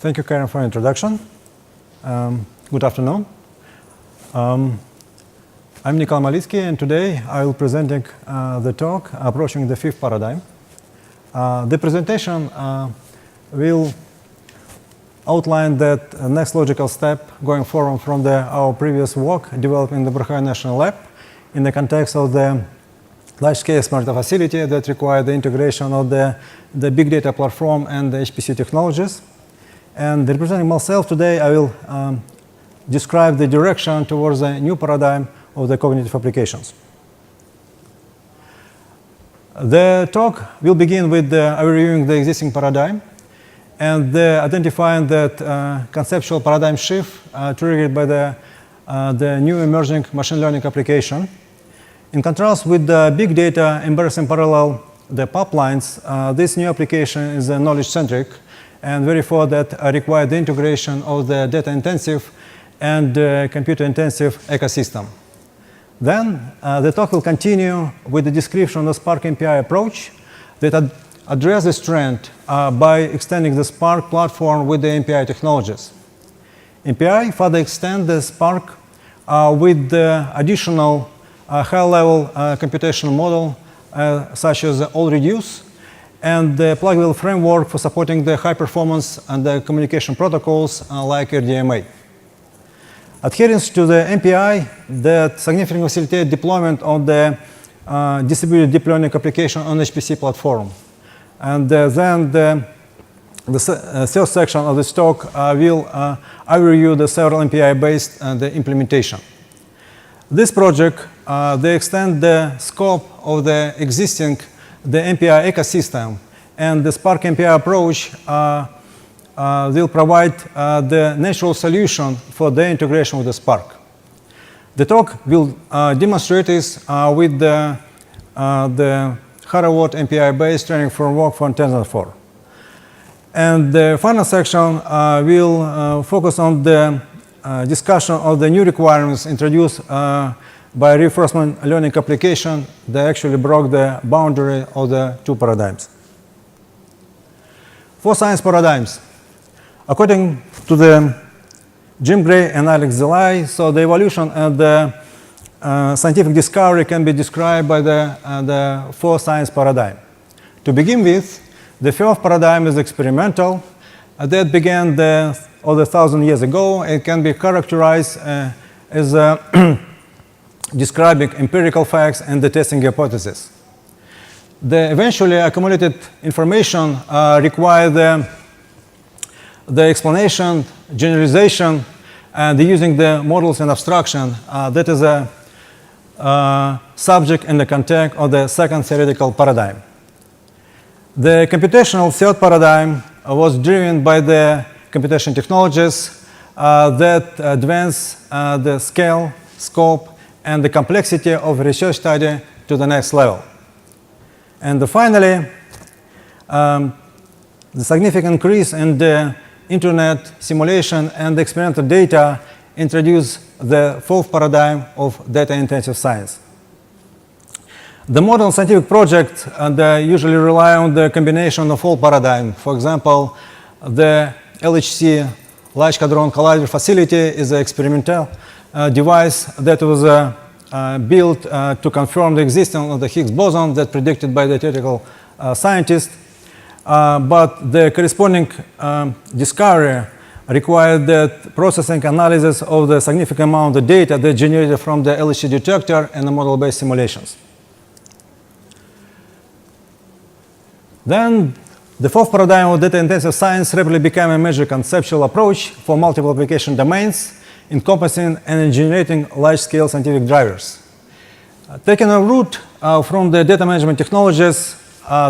Thank you, Karen, for the introduction. Good afternoon. I'm Nikolay Malitsky, and today I will be presenting the talk approaching the fifth paradigm. The presentation will outline that next logical step going forward from our previous work developing the Brookhaven National Lab in the context of the large-scale smart data facility that require the integration of the big data platform and the HPC technologies. And representing myself today, I will describe the direction towards a new paradigm of the cognitive applications. The talk will begin with reviewing the existing paradigm and identifying that conceptual paradigm shift triggered by the new emerging machine learning application. In contrast with the big data embarrassing parallel the pipelines, this new application is knowledge-centric and therefore that require the integration of the data-intensive and computer-intensive ecosystem. Then the talk will continue with the description of the Spark-MPI approach that addresses this trend by extending the Spark platform with the MPI technologies. MPI further extend the Spark with the additional high-level computational model such as all-reduce and the pluggable framework for supporting the high performance and the communication protocols like RDMA. Adherence to the MPI that significantly facilitate deployment of the distributed deep learning application on HPC platform. And then the third section of this talk will overview the several MPI-based implementation. This project, they extend the scope of the existing MPI ecosystem, and the Spark-MPI approach will provide the natural solution for the integration with the Spark. The talk will demonstrate this with the Horovod MPI-based training framework from TensorFlow. And the final section will focus on the discussion of the new requirements introduced by reinforcement learning application that actually broke the boundary of the two paradigms. For science paradigms, according to the Jim Gray and Alex Zelay, so the evolution and the scientific discovery can be described by the four science paradigm. To begin with, the first paradigm is experimental. That began over 1,000 years ago. It can be characterized as describing empirical facts and the testing hypothesis. The eventually accumulated information require the explanation, generalization, and using the models and abstraction. That is a subject in the context of the second theoretical paradigm. The computational third paradigm was driven by the computation technologies that advance the scale, scope, and the complexity of research study to the next level. And finally, the significant increase in the internet simulation and experimental data introduce the fourth paradigm of data-intensive science. The modern scientific projects usually rely on the combination of all paradigms. For example, the LHC Large Hadron Collider facility is an experimental device that was built to confirm the existence of the Higgs boson that predicted by the theoretical scientists. But the corresponding discovery required that processing analysis of the significant amount of data that generated from the LHC detector and the model-based simulations. Then the fourth paradigm of data-intensive science rapidly became a major conceptual approach for multiple application domains, encompassing and generating large-scale scientific drivers. Taking a root from the data management technologies,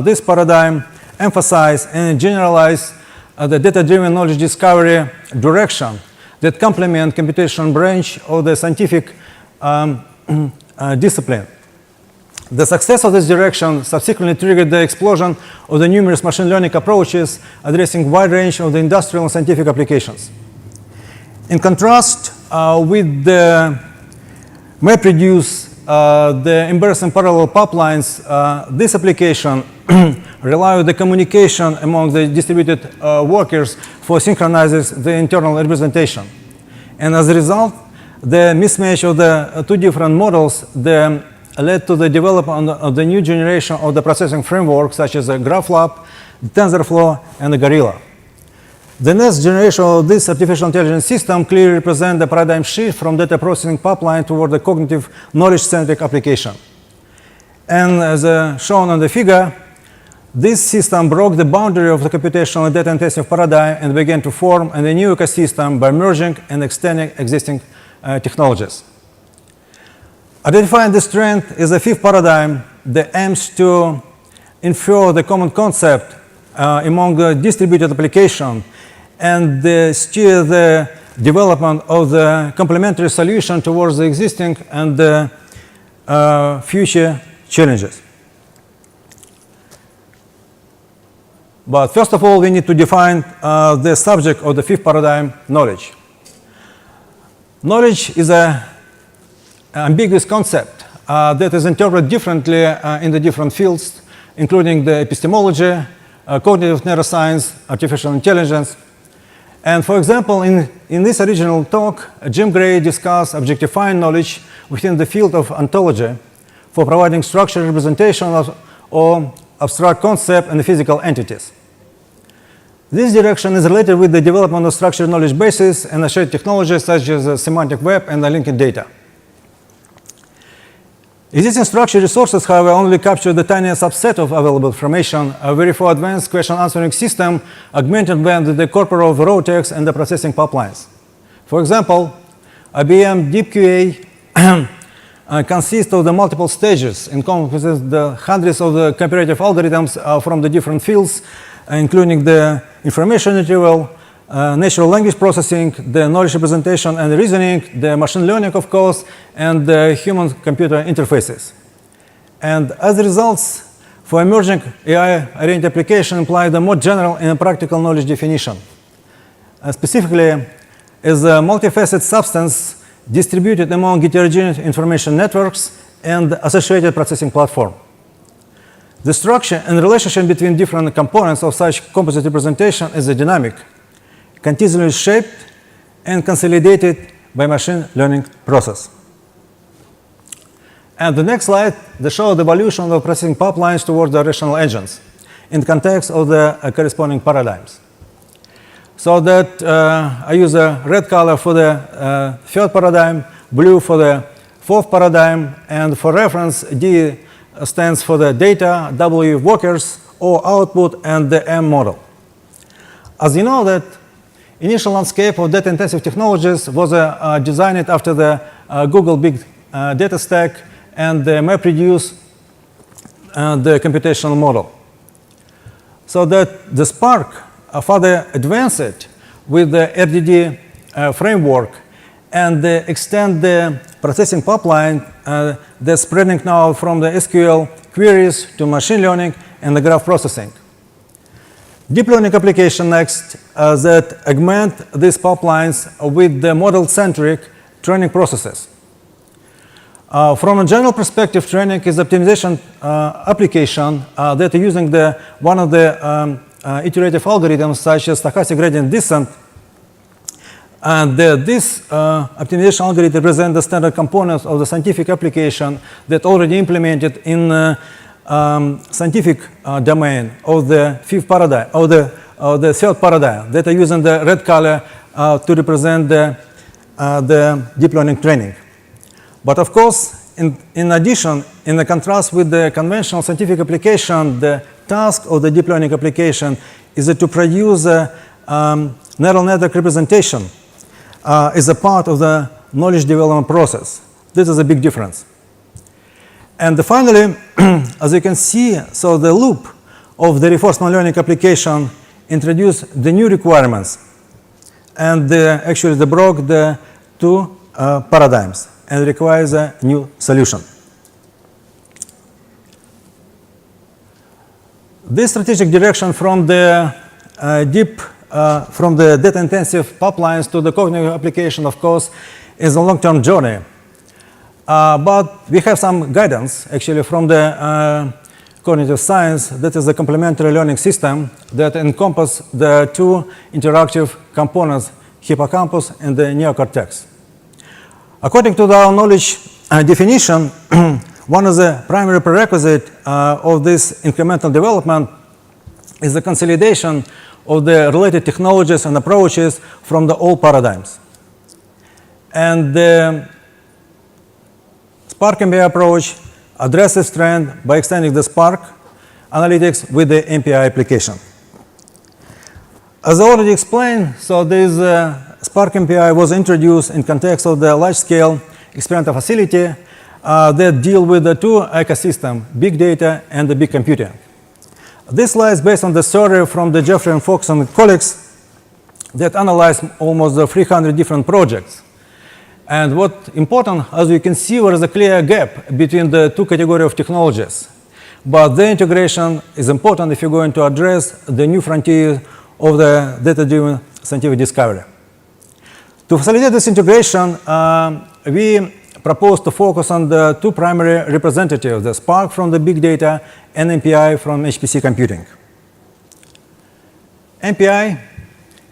this paradigm emphasizes and generalizes the data-driven knowledge discovery direction that complement computation branch of the scientific discipline. The success of this direction subsequently triggered the explosion of the numerous machine learning approaches addressing a wide range of the industrial and scientific applications. In contrast with the MapReduce the embarrassing parallel pipelines, this application rely on the communication among the distributed workers for synchronizes the internal representation. And as a result, the mismatch of the two different models led to the development of the new generation of the processing framework, such as the GraphLab, TensorFlow, and the Gorilla. The next generation of this artificial intelligence system clearly represents the paradigm shift from data processing pipeline toward the cognitive knowledge-centric application. And as shown on the figure, this system broke the boundary of the computational and data-intensive paradigm and began to form a new ecosystem by merging and extending existing technologies. Identifying this trend is the fifth paradigm that aims to infer the common concept among distributed applications and steer the development of the complementary solution towards the existing and future challenges. But first of all, we need to define the subject of the fifth paradigm, knowledge. Knowledge is an ambiguous concept that is interpreted differently in the different fields, including the epistemology, cognitive neuroscience, artificial intelligence. And for example, in this original talk, Jim Gray discussed objectifying knowledge within the field of ontology for providing structured representation of abstract concepts and physical entities. This direction is related with the development of structured knowledge bases and shared technologies such as the semantic web and the linked data. Existing structured resources, however, only capture the tiniest subset of available information, a very for advanced question answering system augmented by the corpora of raw text and the processing pipelines. For example, IBM DeepQA consists of the multiple stages, encompasses the hundreds of the comparative algorithms from the different fields, including the information retrieval, natural language processing, the knowledge representation and reasoning, the machine learning, of course, and the human-computer interfaces. And as a result, for emerging AI-oriented application imply the more general and practical knowledge definition. Specifically, is a multifaceted substance distributed among heterogeneous information networks and associated processing platform. The structure and relationship between different components of such composite representation is a dynamic, continuously shaped and consolidated by machine learning process. And the next slide, they show the evolution of processing pipelines towards the rational engines in context of the corresponding paradigms. So that I use a red color for the third paradigm, blue for the fourth paradigm, and for reference, D stands for the data, W workers, O output, and the M model. As you know that initial landscape of data-intensive technologies was designed after the Google Big Data Stack and the MapReduce the computational model. So that the Spark further advanced with the RDD framework and extend the processing pipeline that's spreading now from the SQL queries to machine learning and the graph processing. Deep learning application next that augment these pipelines with the model-centric training processes. From a general perspective, training is optimization application that are using one of the iterative algorithms such as stochastic gradient descent. And this optimization algorithm represents the standard components of the scientific application that already implemented in scientific domain of the fifth paradigm, or the third paradigm, that are using the red color to represent the deep learning training. But of course, in addition, in the contrast with the conventional scientific application, the task of the deep learning application is to produce a neural network representation as a part of the knowledge development process. This is a big difference. And finally, as you can see, so the loop of the reinforcement learning application introduced the new requirements, and actually they broke the two paradigms and requires a new solution. This strategic direction from the from the data-intensive pipelines to the cognitive application, of course, is a long-term journey. but we have some guidance actually from the cognitive science. That is the complementary learning system that encompasses the two interactive components, hippocampus and the neocortex. According to our knowledge definition, one of the primary prerequisites of this incremental development is the consolidation of the related technologies and approaches from the old paradigms. And the Spark-MPI approach addresses trend by extending the Spark analytics with the MPI application. As I already explained, so this Spark-MPI was introduced in context of the large-scale experimental facility that deal with the two ecosystems, big data and the big computing. This lies based on the survey from the Jeffrey and Fox and colleagues that analyzed almost 300 different projects. And what important, as you can see, there is a clear gap between the two categories of technologies. But the integration is important if you're going to address the new frontier of the data-driven scientific discovery. To facilitate this integration, we propose to focus on the two primary representatives, the Spark from the big data and MPI from HPC computing. MPI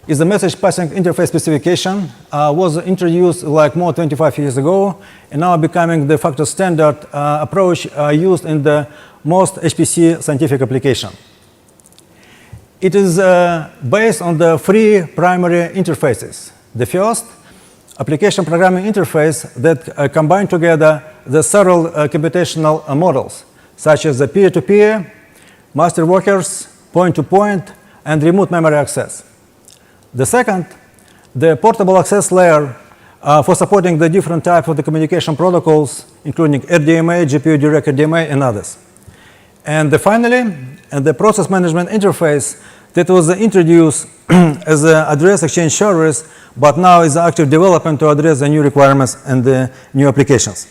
is the message passing interface specification, was introduced like more than 25 years ago, and now becoming the de facto standard approach used in the most HPC scientific application. It is based on the three primary interfaces. The first, application programming interface that combine together the several computational models, such as the peer-to-peer, master workers, point-to-point, and remote memory access. The second, the portable access layer for supporting the different types of the communication protocols, including RDMA, GPU-direct RDMA, and others. And finally, the process management interface that was introduced as an address exchange service, but now is active development to address the new requirements and the new applications.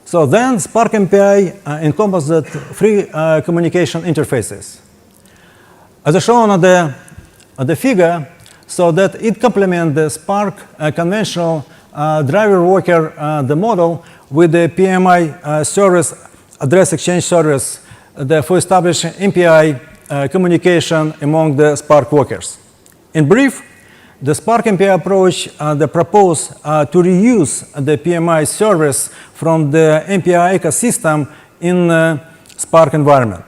So then Spark-MPI encompasses three communication interfaces. As shown on the figure, so that it complements the Spark conventional driver worker the model with the PMI service, address exchange service, for establishing MPI communication among the Spark workers. In brief, the Spark-MPI approach proposes to reuse the PMI service from the MPI ecosystem in Spark environment.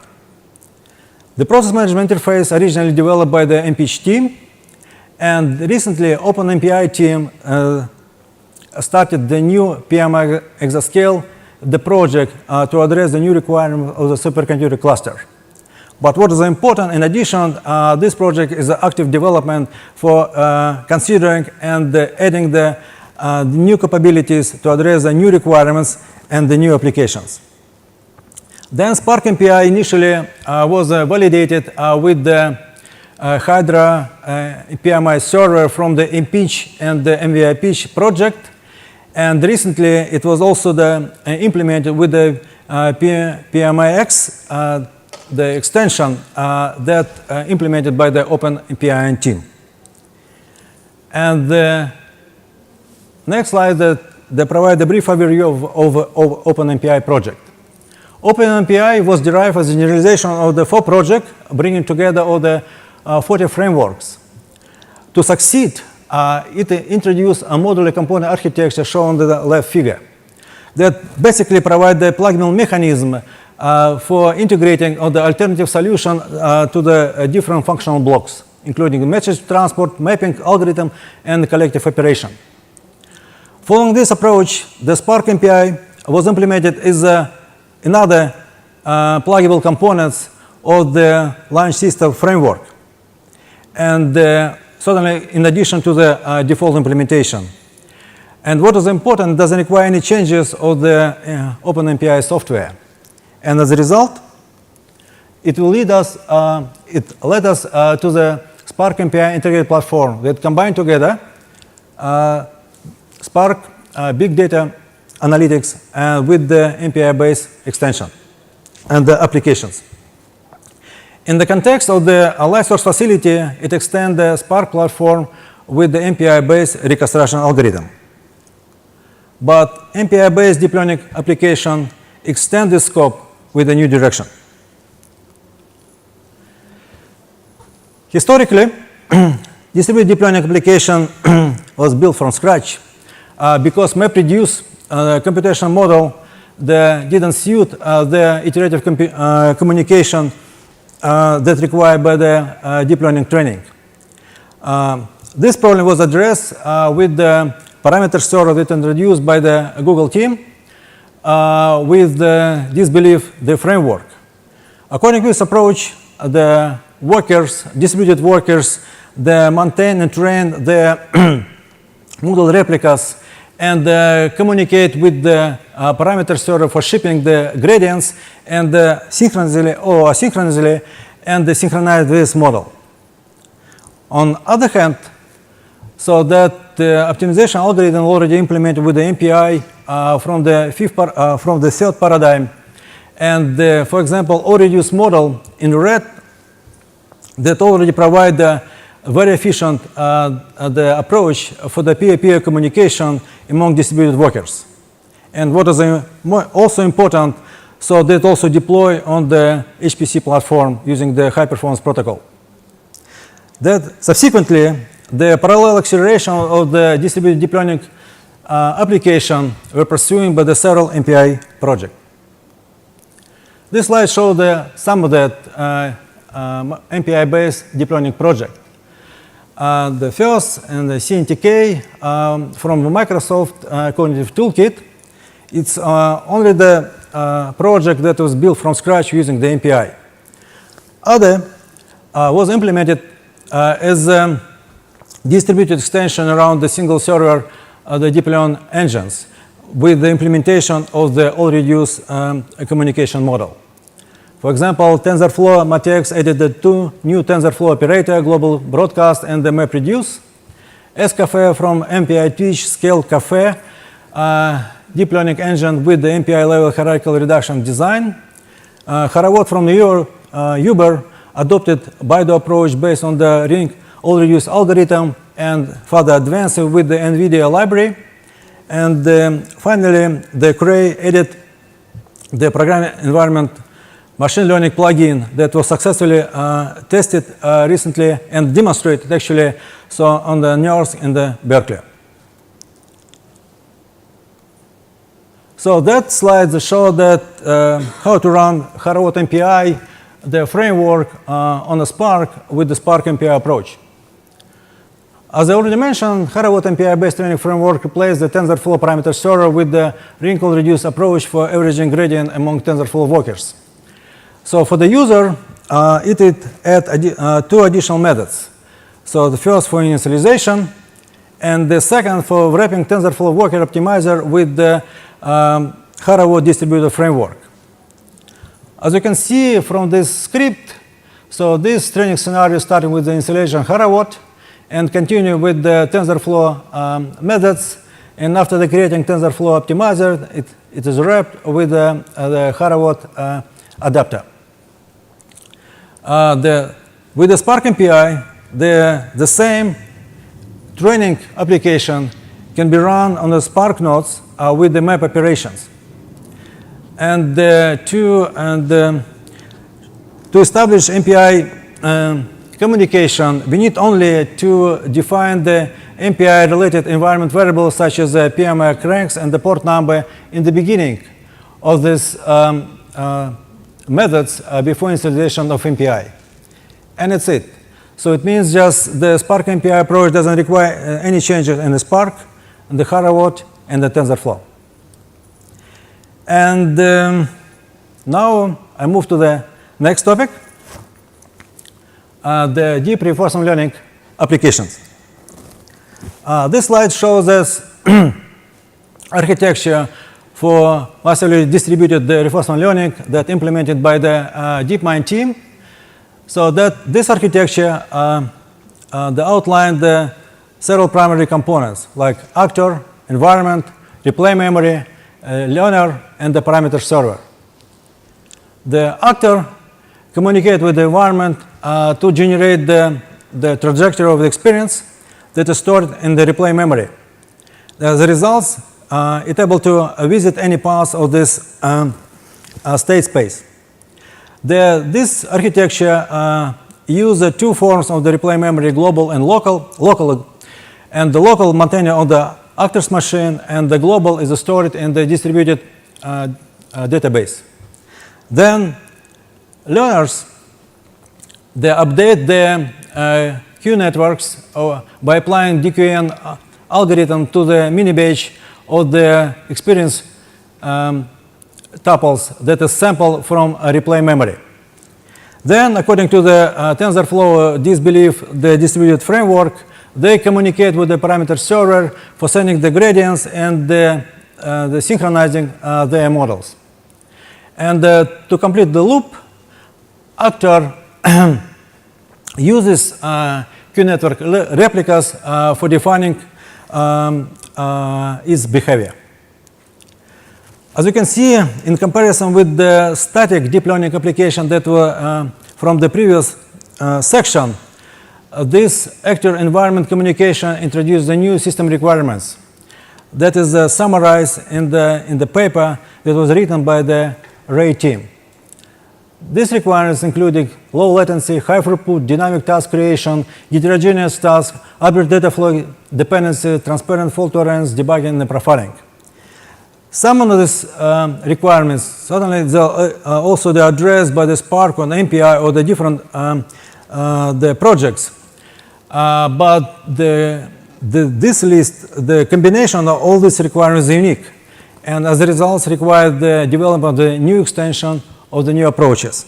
The process management interface originally developed by the MPH team, and recently OpenMPI team started the new PMI Exascale, the project to address the new requirement of the supercomputer cluster. But what is important, in addition, this project is an active development for considering and adding the new capabilities to address the new requirements and the new applications. Then Spark-MPI initially was validated with the Hydra PMI server from the MPH and the MVIPH project. And recently, it was also implemented with the PMI-X, the extension that implemented by the OpenMPI team. And the next slide, they provide a brief overview of OpenMPI project. OpenMPI was derived as a generalization of the four project, bringing together all the 40 frameworks. To succeed, it introduced a modular component architecture shown in the left figure that basically provide the plug-in mechanism for integrating all the alternative solution to the different functional blocks, including message transport, mapping, algorithm, and collective operation. Following this approach, the Spark-MPI was implemented as another pluggable components of the launch system framework, and certainly in addition to the default implementation. And what is important, it doesn't require any changes of the OpenMPI software. And as a result, it will lead us, it led us to the Spark-MPI integrated platform that combine together Spark, Big Data Analytics with the MPI-based extension and the applications. In the context of the light source facility, it extends the Spark platform with the MPI-based reconstruction algorithm. but MPI-based deep learning application extend this scope with a new direction. Historically, distributed deep learning application was built from scratch because MapReduce computational model didn't suit the iterative communication that's required by the deep learning training. This problem was addressed with the parameter server that introduced by the Google team with this belief, the framework. According to this approach, the workers, distributed workers, they maintain and train the model replicas and communicate with the parameter server for shipping the gradients and synchronously or asynchronously and they synchronize this model. On the other hand, so that the optimization algorithm already implemented with the MPI from the third paradigm, and for example, all-reduced model in red that already provide the very efficient the approach for the peer-to-peer communication among distributed workers. And what is also important, so that also deploy on the HPC platform using the high-performance protocol. That subsequently, the parallel acceleration of the distributed deep learning application were pursuing by the several MPI projects. This slide shows some of that MPI-based deep learning project. The first and the CNTK from the Microsoft Cognitive Toolkit. It's only the project that was built from scratch using the MPI. Other was implemented as a distributed extension around the single server the deep learning engines with the implementation of the all-reduced communication model. For example, TensorFlow MATX added the two new TensorFlow operator, global broadcast and the MapReduce. SCafe from MPI Twitch scale Cafe, deep learning engine with the MPI level hierarchical reduction design. Horovod from Uber adopted BIDO approach based on the ring all-reduced algorithm and further advanced with the NVIDIA library. And finally, the Cray added the programming environment machine learning plugin that was successfully tested recently and demonstrated actually so on the NERSC and the Berkeley. So that slide shows that how to run Horovod MPI, the framework on the Spark with the Spark-MPI approach. As I already mentioned, Horovod MPI-based training framework replaced the TensorFlow parameter server with the wrinkle-reduced approach for averaging gradient among TensorFlow workers. So for the user, it add two additional methods. So the first for initialization, and the second for wrapping TensorFlow worker optimizer with the Horovod distributed framework. As you can see from this script, so this training scenario starting with the installation Horovod and continue with the TensorFlow methods. And after the creating TensorFlow optimizer, it is wrapped with the Horovod adapter. With the Spark-MPI, the same training application can be run on the Spark nodes with the map operations. And to establish MPI communication, we need only to define the MPI-related environment variables such as the PMI cranks and the port number in the beginning of this methods before installation of MPI. And that's it. So it means just the Spark-MPI approach doesn't require any changes in the Spark, and the Horovod, and the TensorFlow. And now I move to the next topic, the deep reinforcement learning applications. This slide shows us architecture for massively distributed reinforcement learning that implemented by the DeepMind team. So that this architecture they outlined the several primary components like actor, environment, replay memory, learner, and the parameter server. The actor communicate with the environment to generate the trajectory of the experience that is stored in the replay memory. As a result, it's able to visit any path of this state space. This architecture uses two forms of the replay memory, global and local, and the local maintained on the actor's machine, and the global is stored in the distributed database. Then learners, they update the Q networks by applying DQN algorithm to the mini batch of the experience tuples that is sampled from a replay memory. Then, according to the TensorFlow disbelief, the distributed framework, they communicate with the parameter server for sending the gradients and the synchronizing their models. And to complete the loop, actor uses Q-network replicas for defining its behavior. As you can see, in comparison with the static deep learning application that were from the previous section, this actor environment communication introduced the new system requirements that is summarized in the paper that was written by the Ray team. These requirements including low latency, high throughput, dynamic task creation, heterogeneous task, average data flow dependency, transparent fault tolerance, debugging, and profiling. Some of these requirements, certainly also they are addressed by the Spark on MPI or the different the projects. But this list, the combination of all these requirements is unique. And as a result, requires the development of the new extension of the new approaches.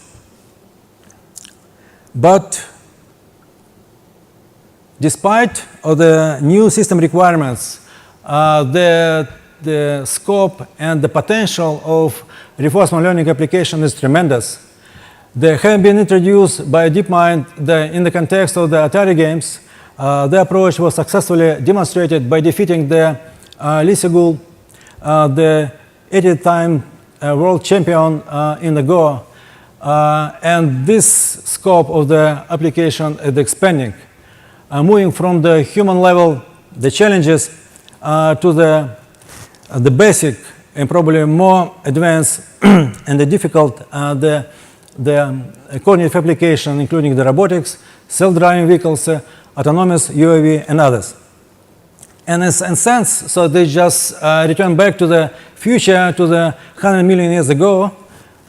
But despite of the new system requirements, the scope and the potential of reinforcement learning application is tremendous. They have been introduced by DeepMind in the context of the Atari games. The approach was successfully demonstrated by defeating the Lisa Gould, the 80th-time world champion in the Go. And this scope of the application is expanding, moving from the human level, the challenges, to the basic and probably more advanced and the difficult, the cognitive application, including the robotics, self-driving vehicles, autonomous UAV, and others. And in a sense, so they just return back to the future, to the 100 million years ago,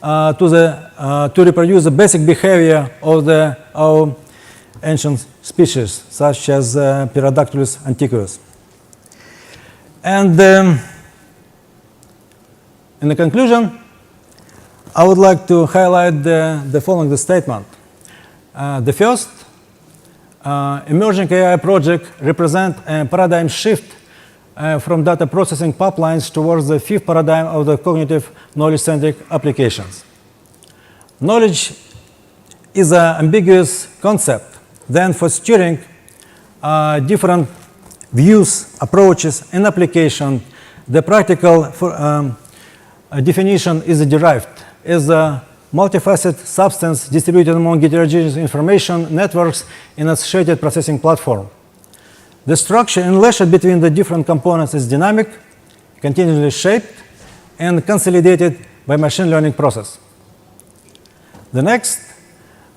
to reproduce the basic behavior of our ancient species, such as Pterodactylus antiquus. And in the conclusion, I would like to highlight the following statement. The first, emerging AI project represent a paradigm shift from data processing pipelines towards the fifth paradigm of the cognitive knowledge-centric applications. Knowledge is an ambiguous concept. Then for steering different views, approaches, and application, the practical definition is derived as a multifaceted substance distributed among heterogeneous information networks in associated processing platform. The structure and relationship between the different components is dynamic, continuously shaped, and consolidated by machine learning process. The next,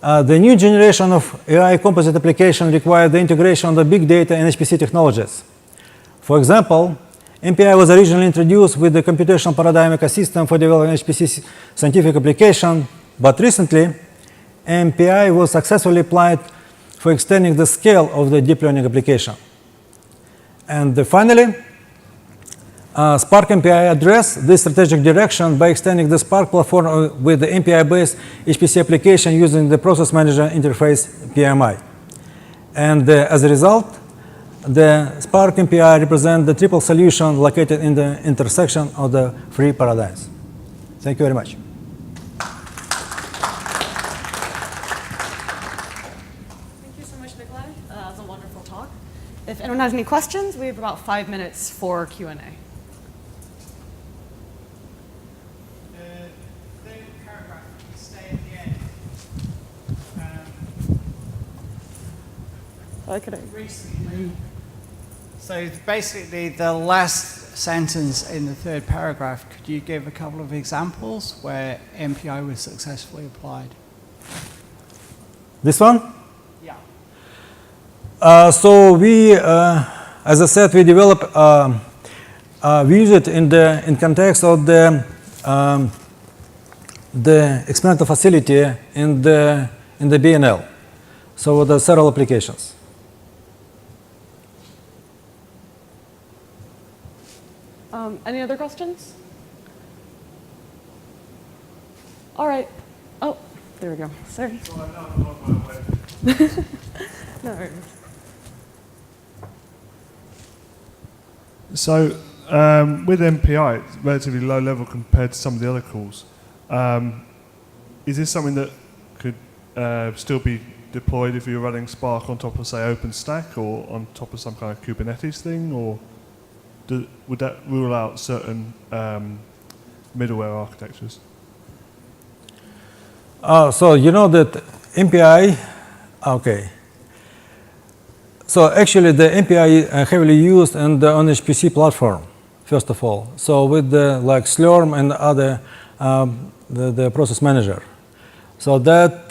the new generation of AI composite application require the integration of the big data and HPC technologies. For example, MPI was originally introduced with the computational paradigm ecosystem for developing HPC scientific application, but recently, MPI was successfully applied for extending the scale of the deep learning application. And finally, Spark-MPI addressed this strategic direction by extending the Spark platform with the MPI-based HPC application using the process management interface PMI. And as a result, the Spark-MPI represents the triple solution located in the intersection of the three paradigms. Thank you very much. Thank you so much, Nikolay. That was a wonderful talk. If anyone has any questions, we have about 5 minutes for Q&A. Recently. So basically, the last sentence in the third paragraph, could you give a couple of examples where MPI was successfully applied? This one? Yeah. So we, as I said, we develop, we use it in context of the experimental facility in the BNL. So there are several applications. Any other questions? All right. Oh, there we go. Sorry. No worries. So with MPI, it's relatively low level compared to some of the other calls. Is this something that could still be deployed if you're running Spark on top of, say, OpenStack or on top of some kind of Kubernetes thing, or would that rule out certain middleware architectures? So you know that MPI, okay. So actually the MPI heavily used on HPC platform, first of all. So with the like Slurm and other, the process manager. So that,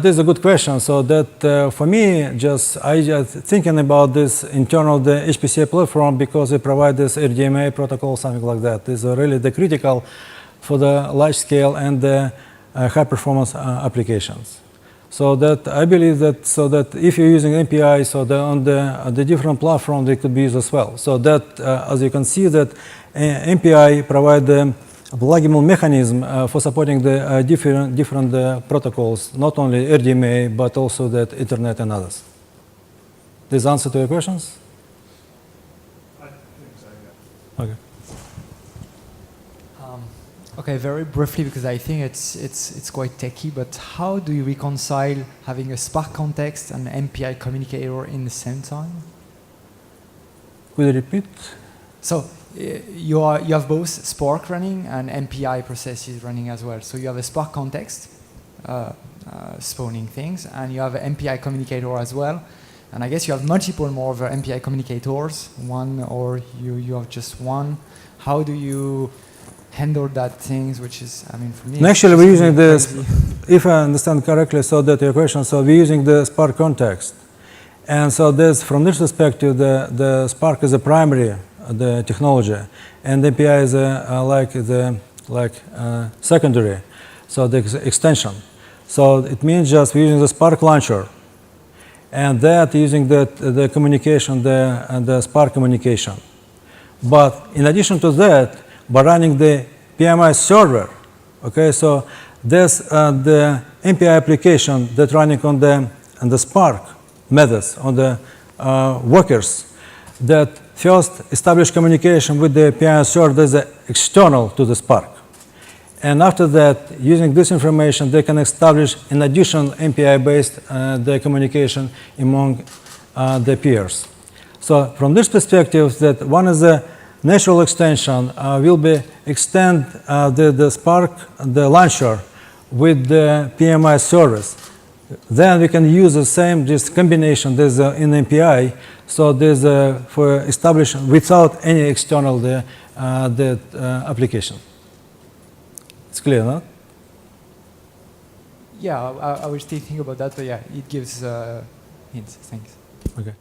this is a good question. So that for me, I just thinking about this internal the HPC platform because it provides this RDMA protocol, something like that. This is really the critical for the large scale and the high performance applications. So that I believe that if you're using MPI, so on the different platform they could be used as well. So that as you can see that MPI provide the pluggable mechanism for supporting the different protocols, not only RDMA but also that Ethernet and others. This answer to your questions? I think so, yeah. Okay. Okay, very briefly, because I think it's quite techy, but how do you reconcile having a Spark context and MPI communicator in the same time? Could you repeat? So you have both Spark running and MPI processes running as well. So you have a Spark context spawning things, and you have an MPI communicator as well. And I guess you have multiple more of MPI communicators, one or you have just one. How do you handle that things, which is, I mean, for me. Actually, we're using this, if I understand correctly, so that your question, so we're using the Spark context. And so this, from this perspective, the Spark is a primary the technology, and the MPI is secondary, so the extension. So it means just we're using the Spark launcher, and that using the communication, the Spark communication. But in addition to that, by running the PMI server, okay, so there's the MPI application that's running on the Spark methods, on the workers, that first establish communication with the PMI server that's external to the Spark. And after that, using this information, they can establish an additional MPI-based the communication among the peers. So from this perspective, that one is the natural extension will be extend the Spark, the launcher, with the PMI service. Then we can use the same this combination there's in MPI. So there's for establishing without any external the application. It's clear, no? Yeah, I was still thinking about that, but yeah, it gives hints. Thanks. Okay.